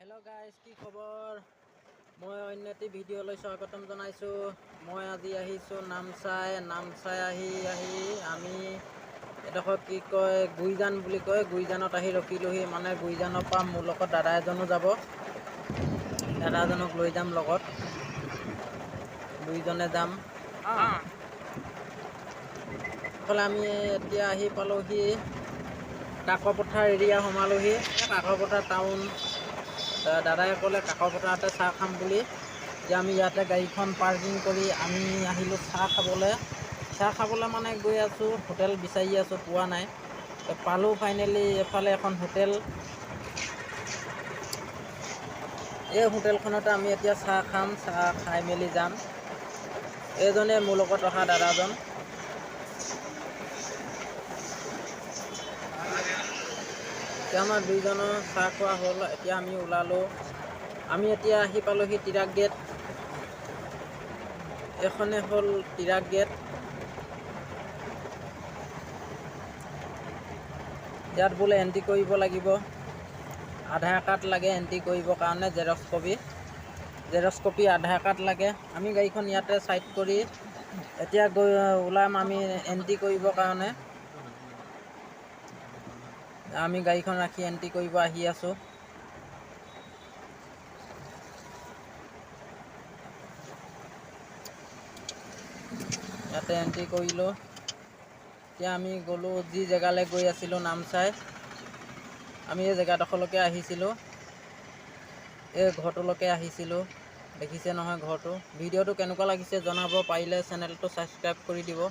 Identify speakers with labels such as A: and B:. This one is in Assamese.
A: हेलो गाइस की खबर मैं अन्य एटी भिडिओ स्वागतम जनाइছো मैं আজি আহিছো নামচাই আহি আমি এডোখৰ কি কয় গুইজান বুলি কয় গুইজানত আহি ৰখিলোহি মানে গুইজানৰ পৰা মোৰ লগত দাদা এজনো যাব দাদাজনক লৈ যাম লগত দুইজনে যাম ফলে আমি এতিয়া আহি পালোহি কাকপথাৰ এৰিয়া সোমালোহি কাকপথাৰ টাউন দাদাই ক'লে কাকপথাৰতে চাহ খাম বুলি এতিয়া আমি ইয়াতে গাড়ীখন পাৰ্কিং কৰি আমি আহিলোঁ চাহ খাবলৈ মানে গৈ আছোঁ হোটেল বিচাৰি আছোঁ পোৱা নাই পালোঁ ফাইনেলি এফালে এখন হোটেল এই হোটেলখনতে আমি এতিয়া চাহ খাম চাহ খাই মেলি যাম এইজনে মোৰ লগত অহা দাদাজন এতিয়া আমাৰ দুইজনৰ চাহ খোৱা হ'ল এতিয়া আমি ওলালোঁ আমি এতিয়া আহি পালোহি তিৰাক গেট এখনে হ'ল তিৰাক গেট ইয়াত বোলে এন্ট্ৰি কৰিব লাগিব আধাৰ কাৰ্ড লাগে এন্ট্ৰি কৰিবৰ কাৰণে জেৰক্স কপি আধাৰ কাৰ্ড লাগে আমি গাড়ীখন ইয়াতে সাইড কৰি এতিয়া গৈ ওলাম আমি এন্ট্ৰি কৰিবৰ কাৰণে আমি গাড়ীখন ৰাখি এন্ট্ৰি কৰিব আহি আছোঁ ইয়াতে এন্ট্ৰি কৰিলোঁ এতিয়া আমি গ'লোঁ যি জেগালৈ গৈ আছিলোঁ নামচাই আমি এই জেগাডোখৰলৈকে আহিছিলোঁ এই ঘৰটোলৈকে আহিছিলোঁ দেখিছে নহয় ঘৰটো ভিডিঅ'টো কেনেকুৱা লাগিছে জনাব পাৰিলে চেনেলটো ছাবস্ক্ৰাইব কৰি দিব